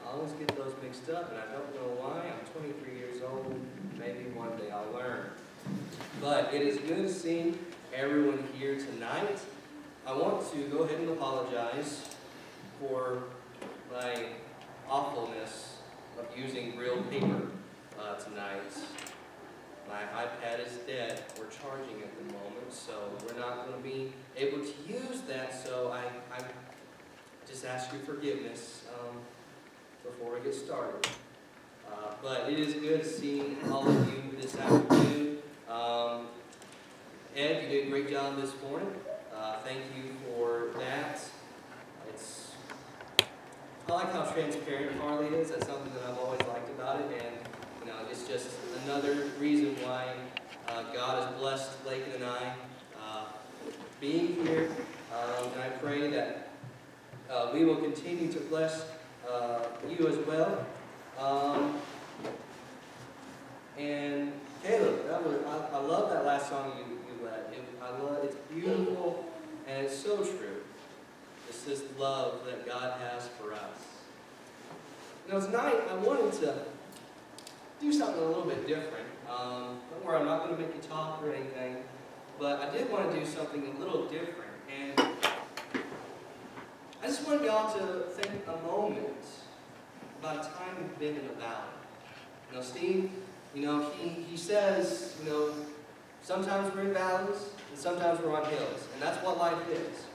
I always get those mixed up, and I don't know why. I'm 23 years old. Maybe one day I'll learn. But it is good to see everyone here tonight. I want to go ahead and apologize for my awfulness of using real paper tonight. My iPad is dead. We're charging at the moment, so we're not going to be able to use that. So I just ask your forgiveness before we get started. But it is good to see all of you this afternoon. Ed, you did a great job this morning. Thank you for that. I like how transparent Harley is. That's something that I've always liked about it, and it's just another reason why God has blessed Lakin and I being here. And I pray that we will continue to bless you as well. And Caleb, I love that last song you led. It's beautiful and it's so true. It's this love that God has for us. Tonight I wanted to do something a little bit different. Don't worry, I'm not going to make you talk or anything, but I did want to do something a little different. And I just want y'all to think a moment about a time you've been in a valley. Steve, he says, sometimes we're in valleys and sometimes we're on hills. And that's what life is,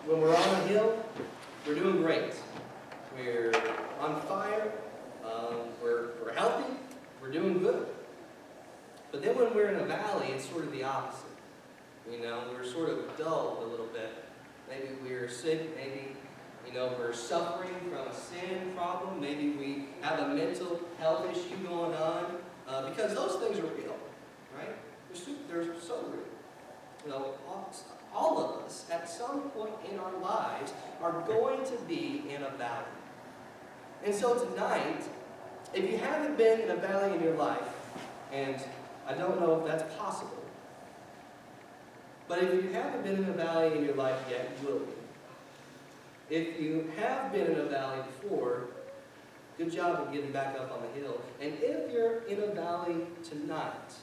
When we're on a hill, we're doing great. We're on fire. We're healthy. We're doing good. But then when we're in a valley, it's sort of the opposite. We're sort of dulled a little bit. Maybe we're sick. Maybe we're suffering from a sin problem. Maybe we have a mental health issue going on. Because those things are real, right? They're so real. All of us, at some point in our lives, are going to be in a valley. And so tonight, if you haven't been in a valley in your life, and I don't know if that's possible, but if you haven't been in a valley in your life yet, you will be. If you have been in a valley before, good job of getting back up on the hill. And if you're in a valley tonight,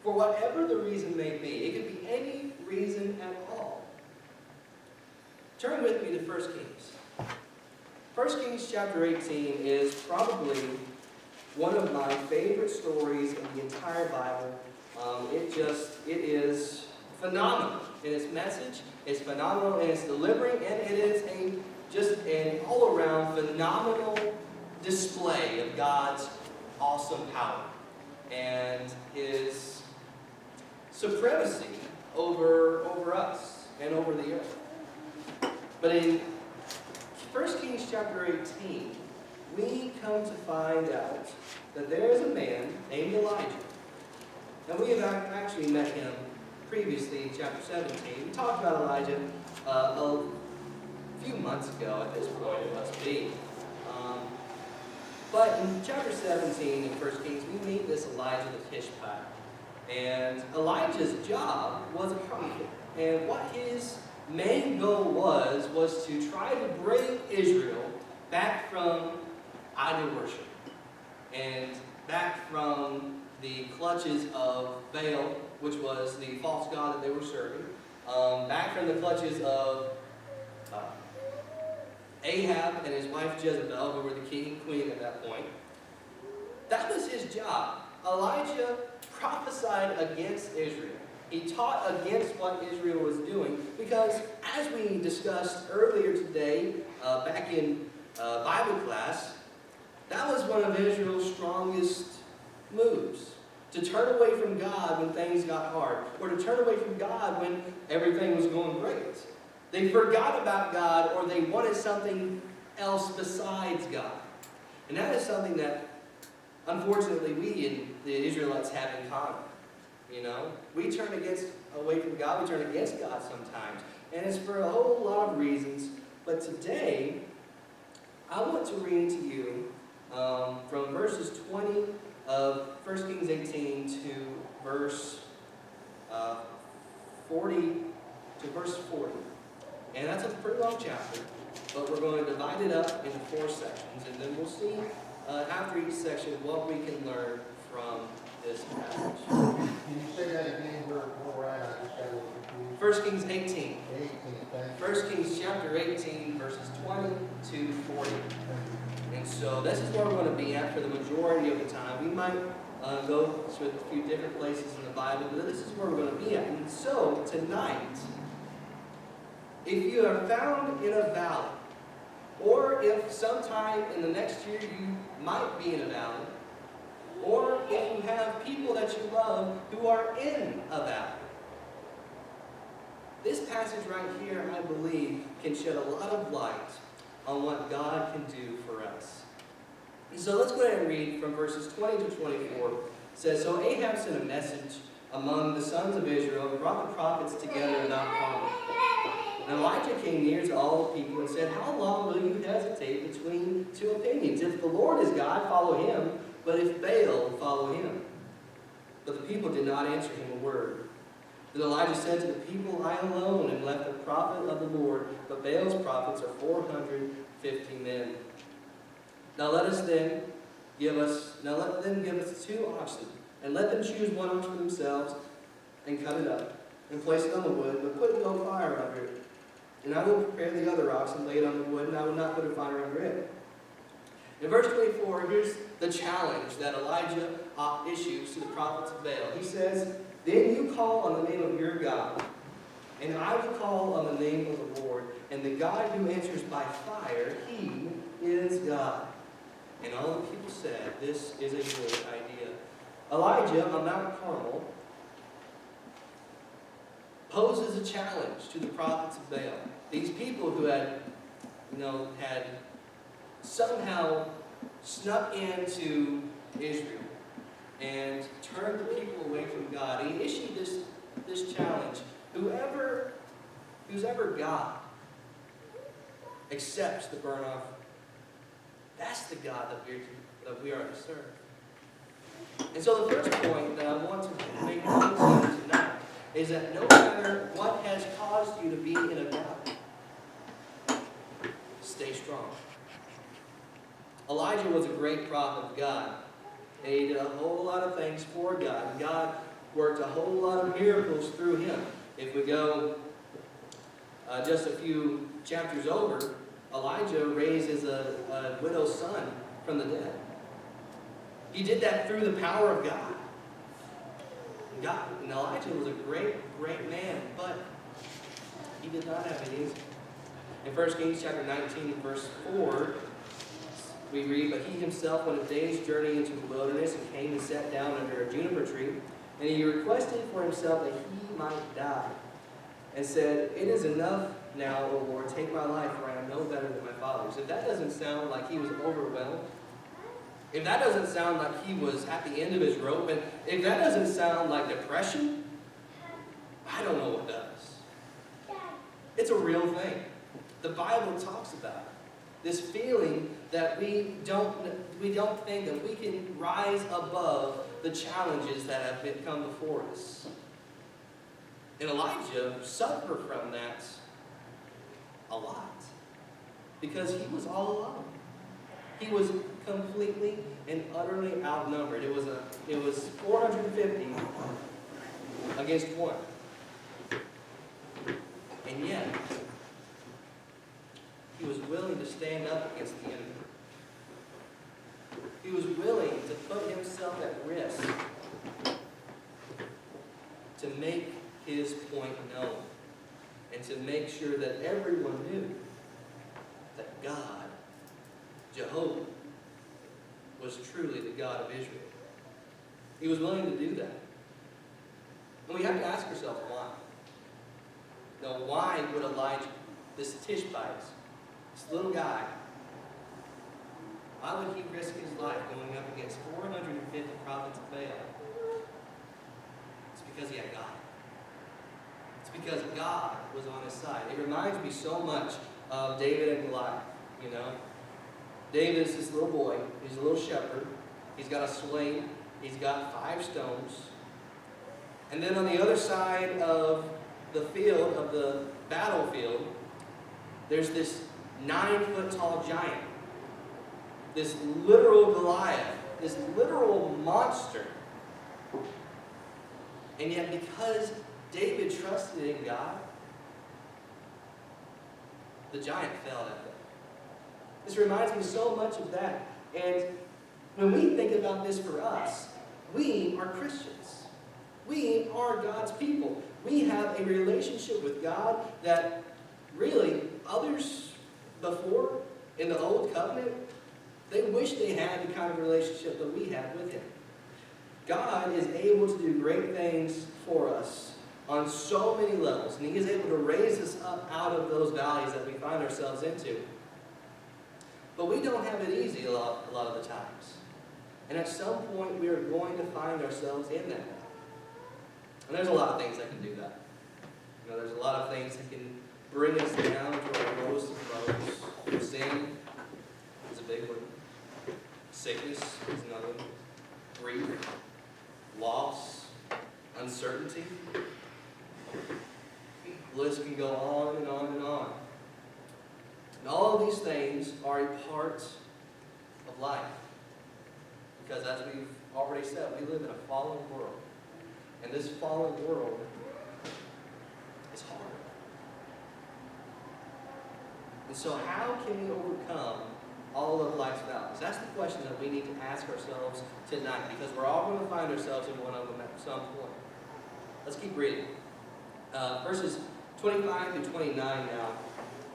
for whatever the reason may be, it could be any reason at all, turn with me to 1 Kings. 1 Kings chapter 18 is probably one of my favorite stories in the entire Bible. It is phenomenal in its message. It's phenomenal in its delivery, and it is just an all-around phenomenal display of God's awesome power and His supremacy over us and over the earth. But in 1 Kings chapter 18, we come to find out that there is a man named Elijah. And we have actually met him previously in chapter 17. We talked about Elijah a few months ago at this point, it must be. But in chapter 17 in 1 Kings, we meet this Elijah the Tishbite. And Elijah's job was a prophet. And what his main goal was to try to bring Israel back from idol worship and back from the clutches of Baal, which was the false god that they were serving, back from the clutches of Ahab and his wife Jezebel, who were the king and queen at that point. That was his job. Elijah prophesied against Israel. He taught against what Israel was doing because, as we discussed earlier today, back in Bible class, that was one of Israel's strongest moves. To turn away from God when things got hard, or to turn away from God when everything was going great. They forgot about God, or they wanted something else besides God. And that is something that, unfortunately, we and the Israelites have in common. We turn away from God, we turn against God sometimes. And it's for a whole lot of reasons. But today, I want to read to you from verses 20 of 1 Kings 18 to verse 40 to verse 40. And that's a pretty long chapter. but we're going to divide it up into 4 sections, and then we'll see after each section what we can learn from this passage. Can you say that again? Where we're at? I just got a little confused. 1 Kings 18. 18, thank 1 Kings chapter 18, verses 20 to 40. And so this is where we're going to be at for the majority of the time. We might go to a few different places in the Bible, but this is where we're going to be at. And so tonight, if you are found in a valley, or if sometime in the next year you might be in a valley, or if you have people that you love who are in a valley, this passage right here, I believe, can shed a lot of light on what God can do for us. And so let's go ahead and read from verses 20 to 24. It says, So Ahab sent a message among the sons of Israel and brought the prophets together in Mount Carmel. And Elijah came near to all the people and said, How long will you hesitate between 2 opinions? If the Lord is God, follow him, but if Baal, follow him. But the people did not answer him a word. Then Elijah said to the people, I alone am left a prophet of the Lord, but Baal's prophets are 450 men. Now let them give us 2 oxen, and let them choose 1 ox for themselves, and cut it up, and place it on the wood, but put no fire under it. And I will prepare the other ox and lay it on the wood, and I will not put a fire under it. In verse 24, here's the challenge that Elijah issues to the prophets of Baal. He says, Then you call on the name of your God, and I will call on the name of the Lord, and the God who answers by fire, he is God. And all the people said, This is a good idea. Elijah on Mount Carmel poses a challenge to the prophets of Baal. These people who had somehow snuck into Israel and turned the people away from God. He issued this challenge. Who's ever God accepts the burnt offering. That's the God that we are to serve. And so the first point that I want to make known to you tonight is that no matter what has caused you to be in a valley, stay strong. Elijah was a great prophet of God. And he did a whole lot of things for God. And God worked a whole lot of miracles through him. If we go just a few chapters over, Elijah raises a widow's son from the dead. He did that through the power of God. And Elijah was a great, great man, but he did not have it easy. In 1 Kings chapter 19, verse 4, we read, But he himself went a day's journey into the wilderness and came and sat down under a juniper tree, and he requested for himself that he might die, and said, It is enough now, O Lord, take my life, for I am no better than my fathers. If that doesn't sound like he was overwhelmed, if that doesn't sound like he was at the end of his rope, and if that doesn't sound like depression, I don't know what does. It's a real thing. The Bible talks about it. This feeling that we don't think that we can rise above the challenges that have come before us. And Elijah suffered from that a lot because he was all alone. He was completely and utterly outnumbered. It was 450 against 1. And yet, he was willing to stand up against the enemy. He was willing to put himself at risk to make his point known and to make sure that everyone knew that God, Jehovah, was truly the God of Israel. He was willing to do that. And we have to ask ourselves why. Now, why would Elijah, this Tishbite, this little guy, why would he risk his life going up against 450 prophets of Baal? It's because he had God. It's because God was on his side. It reminds me so much of David and Goliath, you know. David is this little boy. He's a little shepherd. He's got a sling. He's got 5 stones. And then on the other side of the field, of the battlefield, there's this 9-foot-tall giant, this literal Goliath, this literal monster. And yet because David trusted in God, the giant fell that day. This reminds me so much of that. And when we think about this for us, we are Christians. We are God's people. We have a relationship with God that really others before in the Old Covenant, they wish they had the kind of relationship that we have with Him. God is able to do great things for us on so many levels, and He is able to raise us up out of those valleys that we find ourselves into. But we don't have it easy a lot of the times. And at some point, we are going to find ourselves in that. And there's a lot of things that can do that. You know, there's a lot of things that can bring us down to our lowest of lows. Sin is a big one. Sickness is another one. Grief, loss, uncertainty. The list can go on and on and on. And all of these things are a part of life. Because as we've already said, we live in a fallen world. And this fallen world is hard. And so how can we overcome all of life's valleys? That's the question that we need to ask ourselves tonight, because we're all going to find ourselves in one of them at some point. Let's keep reading. Verses 25 through 29 now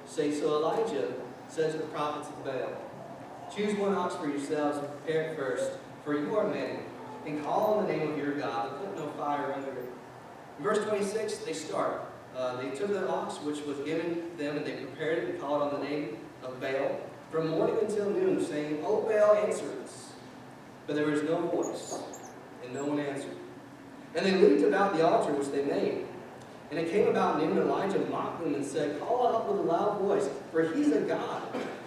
say, So Elijah said to the prophets of Baal, Choose one ox for yourselves and prepare it first, for you are many, and call on the name of your God, but put no fire under it. In verse 26, they start. They took the ox which was given them, and they prepared it and called on the name of Baal from morning until noon, saying, O Baal, answer us. But there was no voice, and no one answered. And they leaped about the altar which they made. And it came about noon, Elijah mocked them and said, Call out with a loud voice, for he's a god.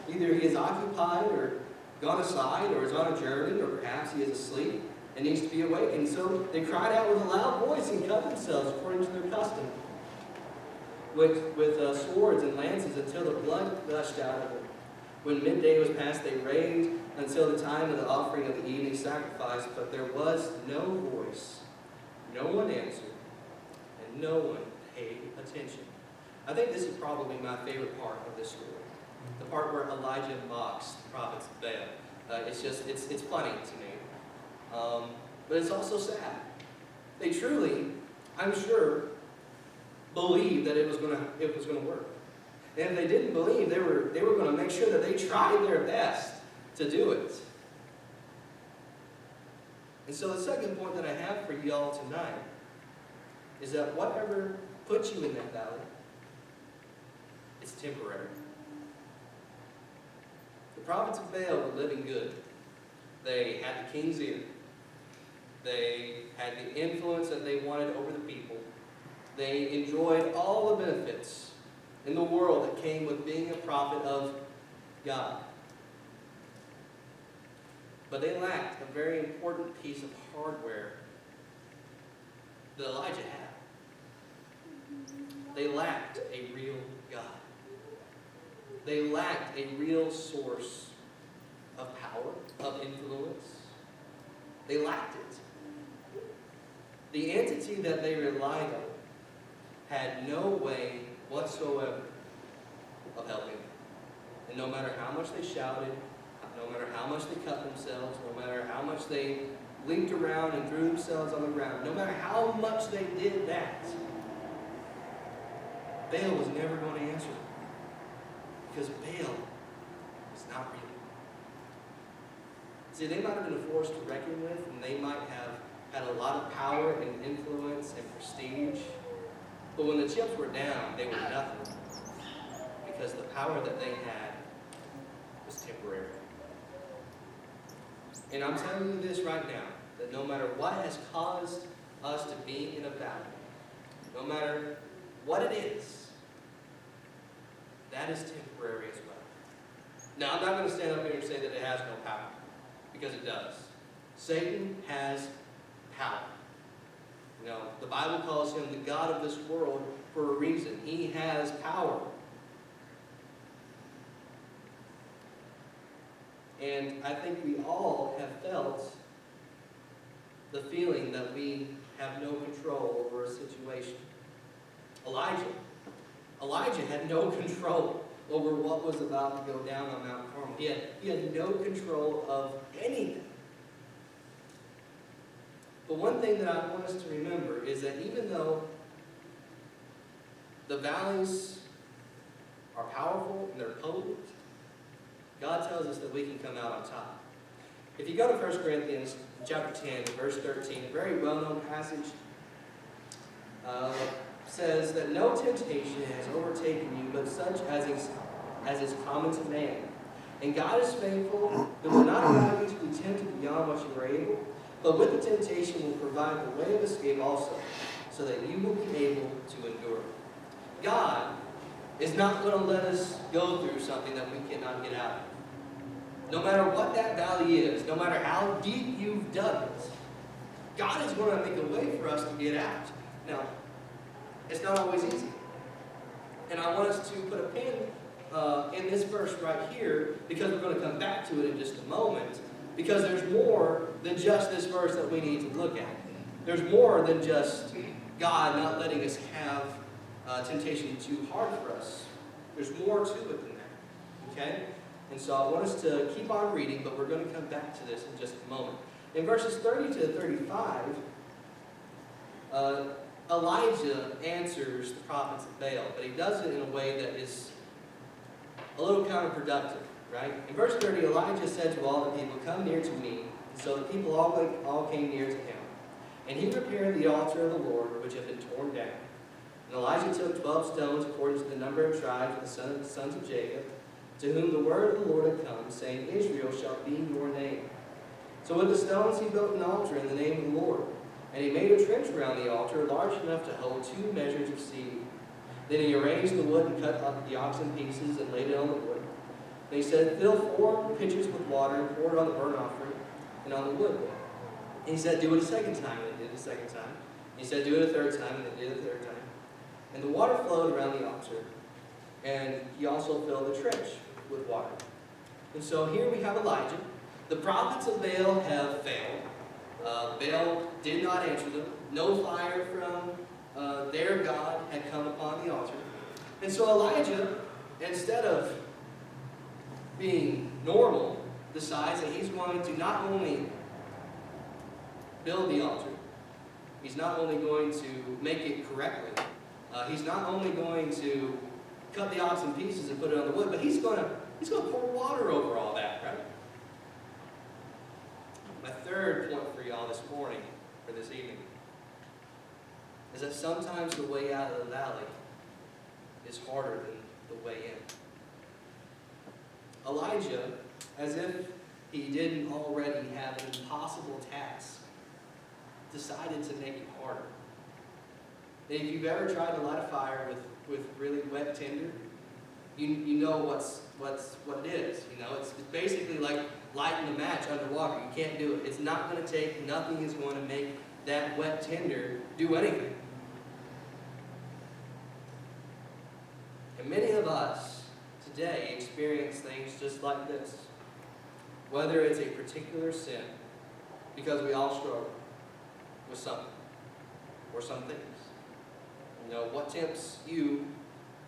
Either he is occupied or gone aside, or is on a journey, or perhaps he is asleep and needs to be awakened. So they cried out with a loud voice and cut themselves according to their custom, with swords and lances until the blood gushed out of them. When midday was past, they raved until the time of the offering of the evening sacrifice, but there was no voice, no one answered, and no one paid attention. I think this is probably my favorite part of this story. The part where Elijah mocks the prophets of Baal. It's funny to me. But it's also sad. They truly, I'm sure, believed that it was going to work. And if they didn't believe, they were going to make sure that they tried their best to do it. And so the second point that I have for you all tonight is that whatever puts you in that valley, it's temporary. The prophets of Baal were living good. They had the king's ear. They had the influence that they wanted over the people. They enjoyed all the benefits in the world that came with being a prophet of God. But they lacked a very important piece of hardware that Elijah had. They lacked a real God. They lacked a real source of power, of influence. They lacked it. The entity that they relied on had no way whatsoever of helping them. And no matter how much they shouted, no matter how much they cut themselves, no matter how much they leaped around and threw themselves on the ground, no matter how much they did that, Baal was never going to answer them. Because Baal was not real. See, they might have been a force to reckon with, and they might have had a lot of power and influence and prestige. But when the chips were down, they were nothing. Because the power that they had was temporary. And I'm telling you this right now, that no matter what has caused us to be in a valley, no matter what it is, that is temporary as well. Now, I'm not going to stand up here and say that it has no power, because it does. Satan has power. You know, the Bible calls him the God of this world for a reason. He has power. And I think we all have felt the feeling that we have no control over a situation. Elijah had no control over what was about to go down on Mount Carmel. He had no control of anything. But one thing that I want us to remember is that even though the valleys are powerful and they're potent, God tells us that we can come out on top. If you go to 1 Corinthians chapter 10, verse 13, a very well-known passage, says that no temptation has overtaken you, but such as is common to man. And God is faithful, who will not allow you to be tempted beyond what you are able, but with the temptation will provide the way of escape also, so that you will be able to endure. God is not going to let us go through something that we cannot get out of. No matter what that valley is, no matter how deep you've dug it, God is going to make a way for us to get out. Now, it's not always easy. And I want us to put a pin in this verse right here, because we're going to come back to it in just a moment, because there's more than just this verse that we need to look at. There's more than just God not letting us have temptation too hard for us. There's more to it than that. Okay? And so I want us to keep on reading, but we're going to come back to this in just a moment. In verses 30 to 35, Elijah answers the prophets of Baal, but he does it in a way that is a little counterproductive, right? In verse 30, Elijah said to all the people, "Come near to me." And so the people all came near to him. And he repaired the altar of the Lord, which had been torn down. And Elijah took 12 stones according to the number of tribes of the sons of Jacob, to whom the word of the Lord had come, saying, "Israel shall be your name." So with the stones he built an altar in the name of the Lord. And he made a trench around the altar, large enough to hold 2 measures of seed. Then he arranged the wood and cut up the ox in pieces and laid it on the wood. And he said, "Fill 4 pitchers with water and pour it on the burnt offering and on the wood." And he said, "Do it a second time." And they did it a second time. He said, "Do it a third time." And they did it a third time. And the water flowed around the altar. And he also filled the trench with water. And so here we have Elijah. The prophets of Baal have failed. Baal did not answer them. No fire from their God had come upon the altar. And so Elijah, instead of being normal, decides that he's going to not only build the altar, he's not only going to make it correctly, he's not only going to cut the ox in pieces and put it on the wood, but he's going to pour water over all that, right? My third point for y'all this morning, or this evening, is that sometimes the way out of the valley is harder than the way in. Elijah, as if he didn't already have an impossible task, decided to make it harder. And if you've ever tried to light a fire with really wet tinder, you know what it is. You know, it's basically like lighting a match underwater. You can't do it. It's not going to take, nothing is going to make that wet tinder do anything. And many of us today experience things just like this. Whether it's a particular sin, because we all struggle with something or some things. You know, what tempts you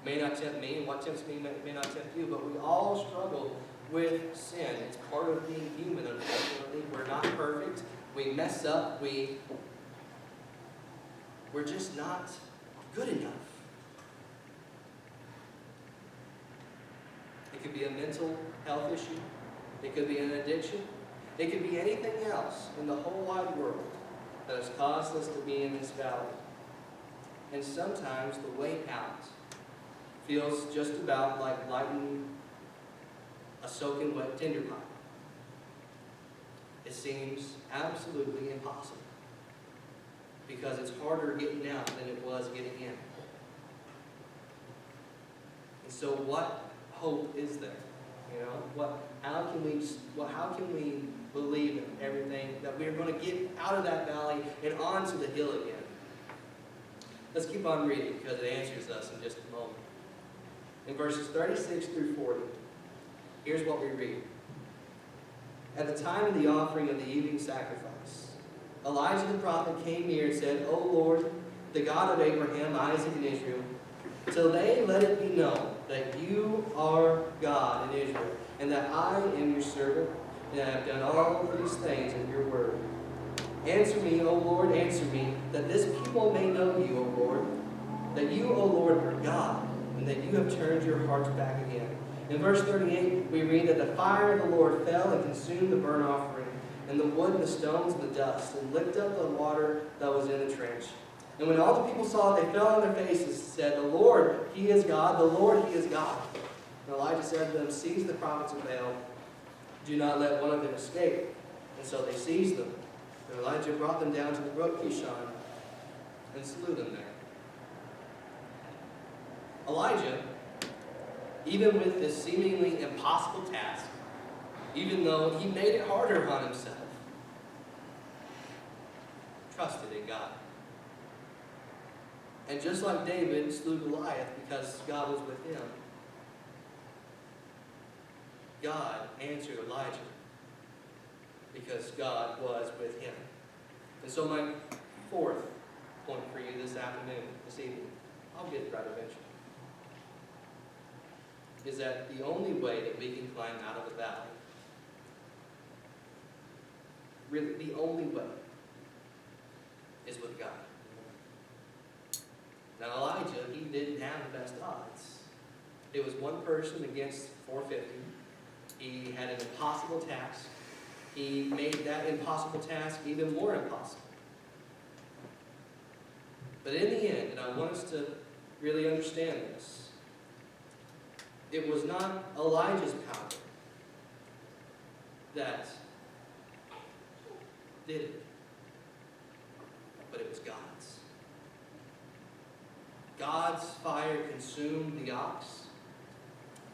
may not tempt me, and what tempts me may not tempt you, but we all struggle with sin. It's part of being human, unfortunately. We're not perfect. We mess up. We're just not good enough. It could be a mental health issue. It could be an addiction. It could be anything else in the whole wide world that has caused us to be in this valley. And sometimes the way out feels just about like lighting a soaking wet tinder pot. It seems absolutely impossible because it's harder getting out than it was getting in. And so what hope is there? You know, how can we believe in everything that we're going to get out of that valley and onto the hill again? Let's keep on reading because it answers us in just a moment. In verses 36 through 40, here's what we read. at the time of the offering of the evening sacrifice. Elijah the prophet came near and said, O Lord, the God of Abraham, Isaac, and Israel, today let it be known that you are God in Israel, and that I am your servant, and I have done all these things in your word. Answer me, O Lord, answer me, that this people may know you, O Lord, that you, O Lord, are God, and that you have turned your hearts back again. In verse 38, we read that the fire of the Lord fell and consumed the burnt offering, and the wood and the stones and the dust, and licked up the water that was in the trench. And when all the people saw it, they fell on their faces and said, The Lord, He is God, the Lord, He is God. And Elijah said to them, Seize the prophets of Baal, do not let one of them escape. And so they seized them. And Elijah brought them down to the brook Kishon and slew them there. Elijah, even with this seemingly impossible task, even though he made it harder on himself, trusted in God. And just like David slew Goliath because God was with him, God answered Elijah because God was with him. And so my fourth point for you this afternoon, this evening, I'll get right eventually, is that the only way that we can climb out of the valley, really the only way, is with God. Now Elijah, he didn't have the best odds. It was one person against 450. He had an impossible task. He made that impossible task even more impossible. But in the end, and I want us to really understand this, it was not Elijah's power that did it, but it was God's. God's fire consumed the ox.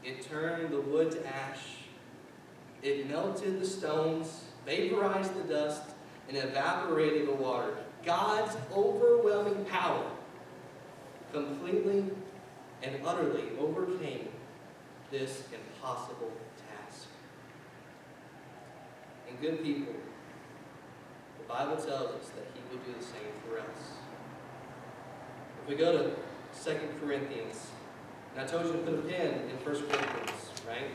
It turned the wood to ash. It melted the stones, vaporized the dust, and evaporated the water. God's overwhelming power completely and utterly overcame this impossible task. And good people, the Bible tells us that He will do the same for us. If we go to 2 Corinthians, and I told you to put a pen in 1 Corinthians, right?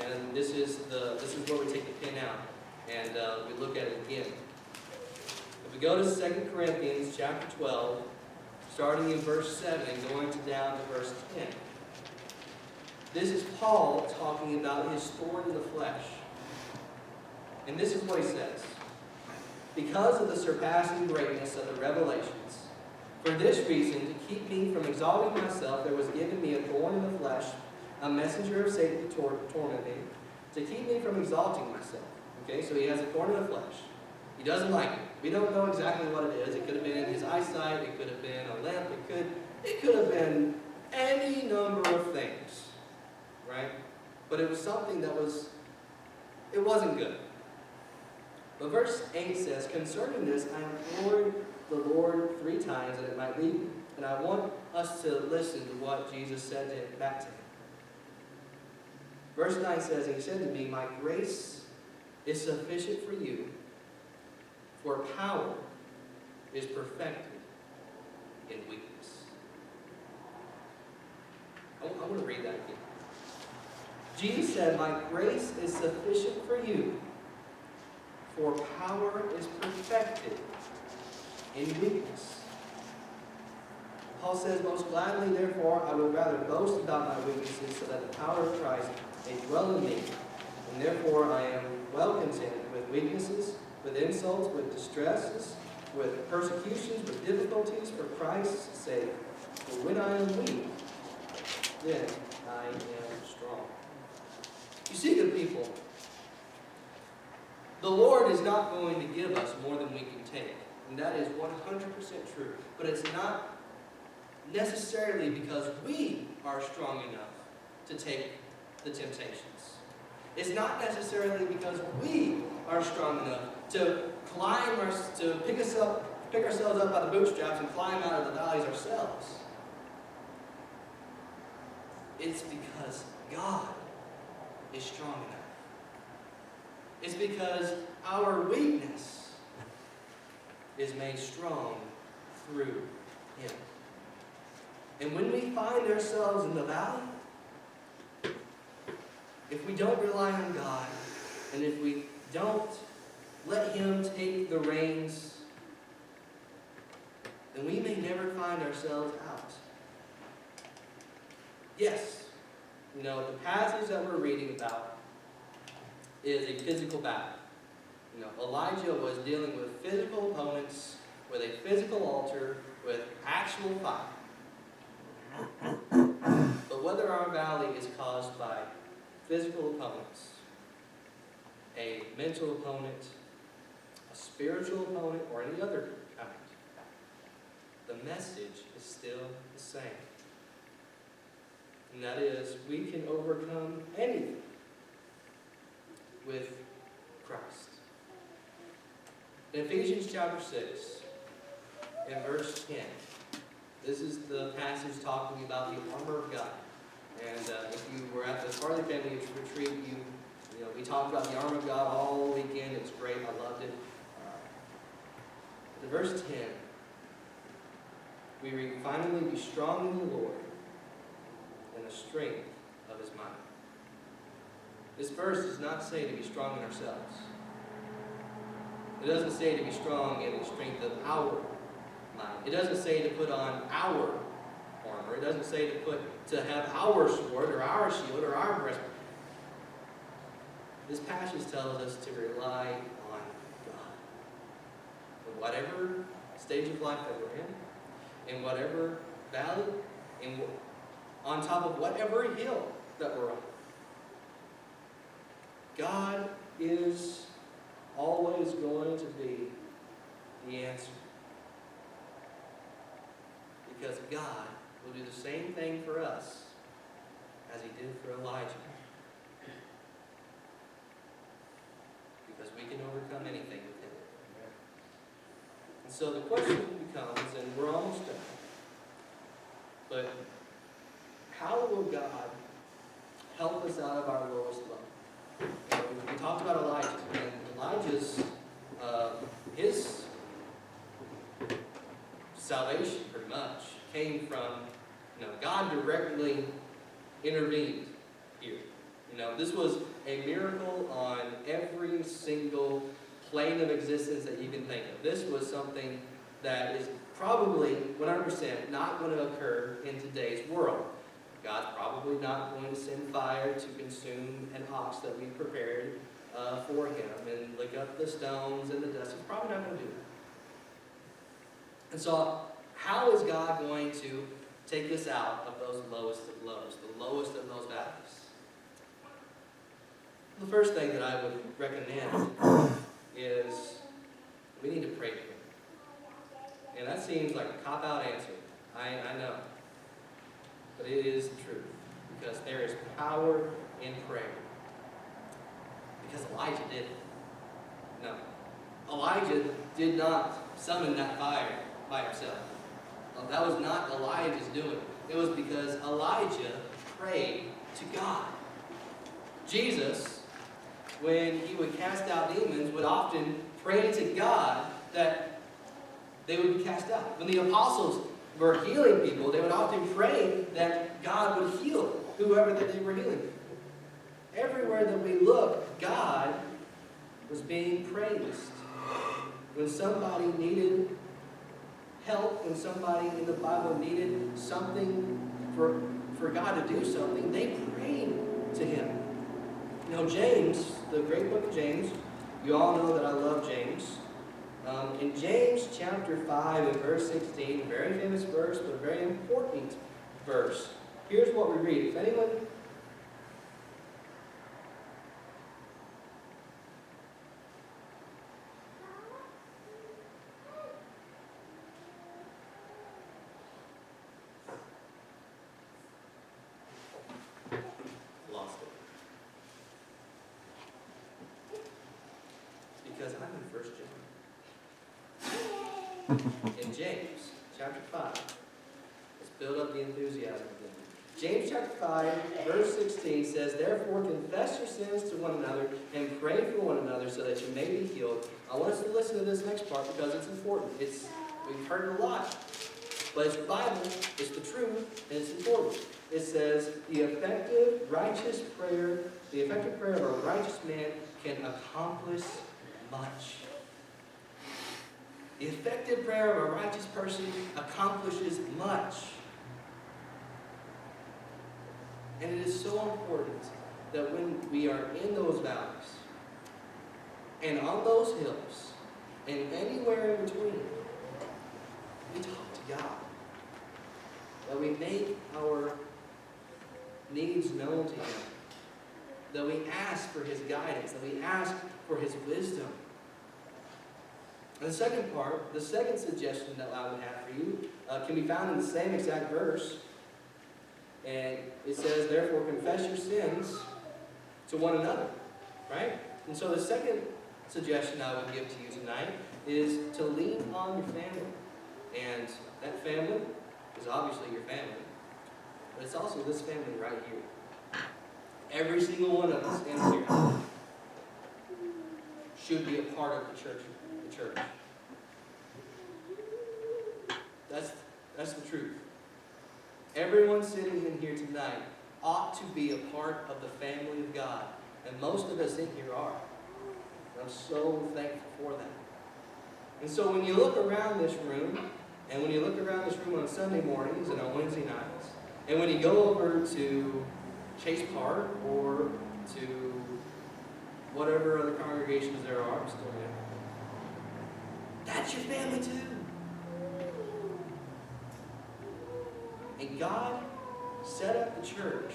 And this is where we take the pen out and we look at it again. If we go to 2 Corinthians chapter 12, starting in verse 7 and going down to verse 10. This is Paul talking about his thorn in the flesh. And this is what he says. Because of the surpassing greatness of the revelations, for this reason, to keep me from exalting myself, there was given me a thorn in the flesh, a messenger of Satan to torment me, to keep me from exalting myself. Okay, so he has a thorn in the flesh. He doesn't like it. We don't know exactly what it is. It could have been his eyesight. It could have been a limp. It could have been any number of things, right? But it was something that it wasn't good. But verse 8 says, concerning this, I implored the Lord 3 times that it might leave me. And I want us to listen to what Jesus said back to him. Verse 9 says, and he said to me, my grace is sufficient for you, for power is perfected in weakness. I want to read that again. Jesus said, my grace is sufficient for you, for power is perfected in weakness. Paul says, most gladly, therefore, I would rather boast about my weaknesses, so that the power of Christ may dwell in me. And therefore I am well content with weaknesses, with insults, with distresses, with persecutions, with difficulties for Christ's sake. For when I am weak, then I am strong. You see, good people, the Lord is not going to give us more than we can take. And that is 100% true. But it's not necessarily because we are strong enough to take the temptations. It's not necessarily because we are strong enough to pick ourselves up by the bootstraps and climb out of the valleys ourselves. It's because God is strong enough. It's because our weakness is made strong through Him. And when we find ourselves in the valley, if we don't rely on God, and if we don't let Him take the reins, then we may never find ourselves out. Yes, the passage that we're reading about is a physical battle. Elijah was dealing with physical opponents, with a physical altar, with actual fire. But whether our valley is caused by physical opponents, a mental opponent, a spiritual opponent, or any other kind, the message is still the same. And that is, we can overcome anything with Christ. In Ephesians chapter 6, in verse 10, this is the passage talking about the armor of God. And if you were at the Farley Family Retreat, we talked about the armor of God all weekend. It's great. I loved it. In verse 10, we read, "Finally be strong in the Lord and the strength of His might." This verse does not say to be strong in ourselves. It doesn't say to be strong in the strength of our might. It doesn't say to put on our armor. It doesn't say to have our sword or our shield or our breastplate. This passage tells us to rely on God. In whatever stage of life that we're in whatever valley, on top of whatever hill that we're on, God is always going to be the answer. Because God will do the same thing for us as He did for Elijah. Because we can overcome anything with Him. And so the question becomes, and we're almost done, but how will God help us out of our lowest low? We talked about Elijah, and Elijah's, his salvation pretty much came from, God directly intervened here. This was a miracle on every single plane of existence that you can think of. This was something that is probably 100% not going to occur in today's world. God's probably not going to send fire to consume an ox that we prepared for Him and lick up the stones and the dust. He's probably not going to do that. And so, how is God going to take us out of those lowest of lows, the lowest of those valleys? The first thing that I would recommend is we need to pray to Him. And that seems like a cop-out answer. I know. But it is the truth. Because there is power in prayer. Because Elijah did it. No. Elijah did not summon that fire by himself. That was not Elijah's doing. It was because Elijah prayed to God. Jesus, when He would cast out demons, would often pray to God that they would be cast out. When the apostles were healing people, they would often pray that God would heal whoever that they were healing. Everywhere that we look, God was being praised. When somebody needed help, when somebody in the Bible needed something for God to do something, they prayed to Him. James, the great book of James, you all know that I love James. In James chapter 5 and verse 16, a very famous verse, but a very important verse. Here's what we read. If anyone lost it. Because I'm in 1 John. In James chapter 5, let's build up the enthusiasm again. James chapter 5, verse 16 says, "Therefore confess your sins to one another and pray for one another so that you may be healed." I want us to listen to this next part because it's important. We've heard it a lot, but it's the Bible, it's the truth, and it's important. It says, the effective prayer of a righteous man can accomplish much. The effective prayer of a righteous person accomplishes much. And it is so important that when we are in those valleys, and on those hills, and anywhere in between, we talk to God. That we make our needs known to Him. That we ask for His guidance. That we ask for His wisdom. And the second part, the second suggestion that I would have for you, can be found in the same exact verse. And it says, "Therefore confess your sins to one another." Right? And so the second suggestion I would give to you tonight is to lean on your family. And that family is obviously your family, but it's also this family right here. Every single one of us in here should be a part of the church. That's the truth. Everyone sitting in here tonight ought to be a part of the family of God. And most of us in here are. And I'm so thankful for that. And so when you look around this room, and when you look around this room on Sunday mornings and on Wednesday nights, and when you go over to Chase Park or to whatever other congregations there are, I'm still there, that's your family too. And God set up the church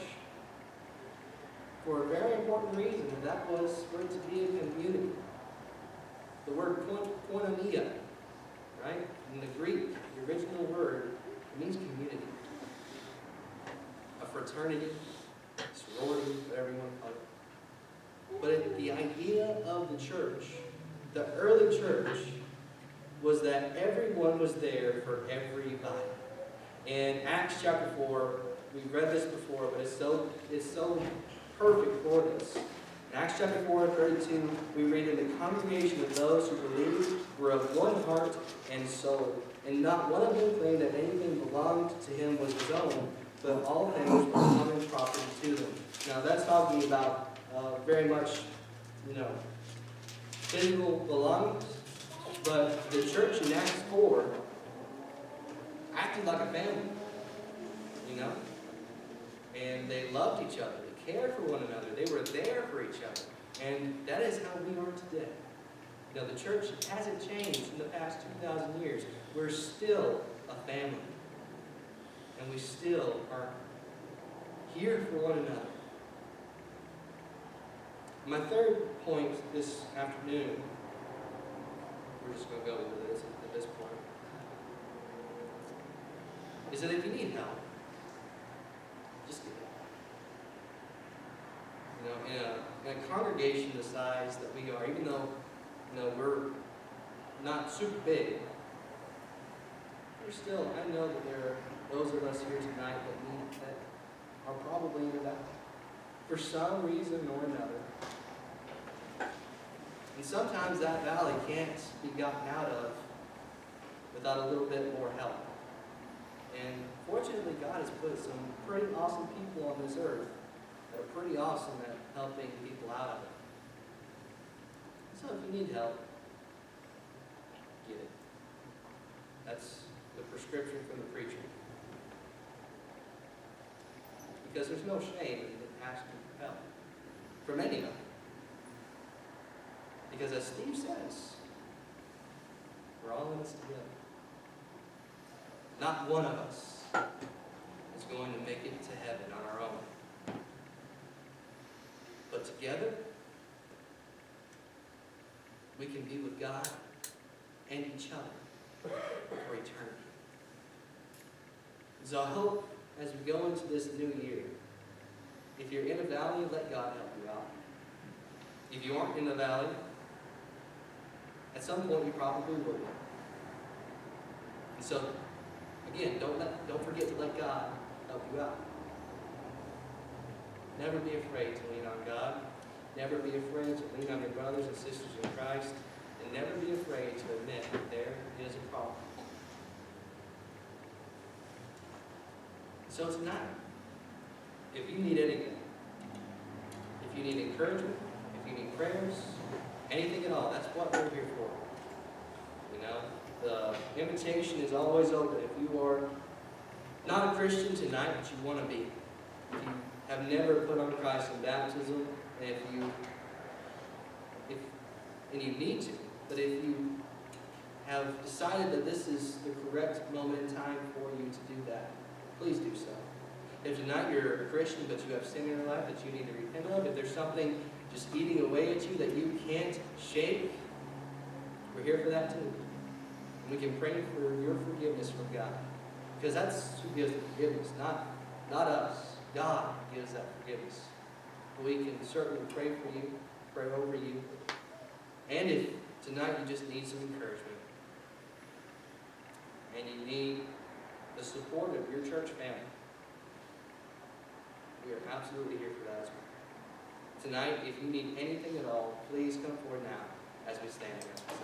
for a very important reason, and that was for it to be a community. The word koinonia, right? In the Greek, the original word, it means community. A fraternity, sorority, whatever you want to call it. But the idea of the church, the early church, was that everyone was there for everybody. In Acts chapter 4, we've read this before, but it's so perfect for this. In Acts chapter 4:32, we read, "In the congregation of those who believed were of one heart and soul, and not one of them claimed that anything belonged to him was his own, but all things were common property to them." Now that's talking about very much, physical belongings, but the church in Acts 4 acted like a family, and they loved each other. They cared for one another. They were there for each other. And that is how we are today. The church hasn't changed in the past 2,000 years. We're still a family. And we still are here for one another. My third point this afternoon, we're just going to go with this at this point, is that if you need help, just get help. In a congregation the size that we are, even though we're not super big, still, I know that there are those of us here tonight that are probably in that for some reason or another. And sometimes that valley can't be gotten out of without a little bit more help. And fortunately, God has put some pretty awesome people on this earth that are pretty awesome at helping people out of it. So if you need help, get it. That's the prescription from the preacher. Because there's no shame in asking for help from anybody. Because as Steve says, we're all in this together. Not one of us is going to make it to heaven on our own. But together, we can be with God and each other for eternity. So I hope as we go into this new year, if you're in a valley, let God help you out. If you aren't in the valley, at some point you probably will be. And so, again, don't forget to let God help you out. Never be afraid to lean on God. Never be afraid to lean on your brothers and sisters in Christ. And never be afraid to admit that there is a problem. So tonight, if you need anything, if you need encouragement, if you need prayers, anything at all, that's what we're here for. You know, the invitation is always open. If you are not a Christian tonight, but you want to be, if you have never put on Christ in baptism, and if you need to, but if you have decided that this is the correct moment in time for you to do that, please do so. If tonight you're a Christian, but you have sin in your life that you need to repent of, if there's something just eating away at you that you can't shake, we're here for that too. And we can pray for your forgiveness from God. Because that's who gives the forgiveness, not us. God gives that forgiveness. We can certainly pray for you, pray over you. And if tonight you just need some encouragement, and you need the support of your church family, we are absolutely here for that as well. Tonight, if you need anything at all, please come forward now as we stand here.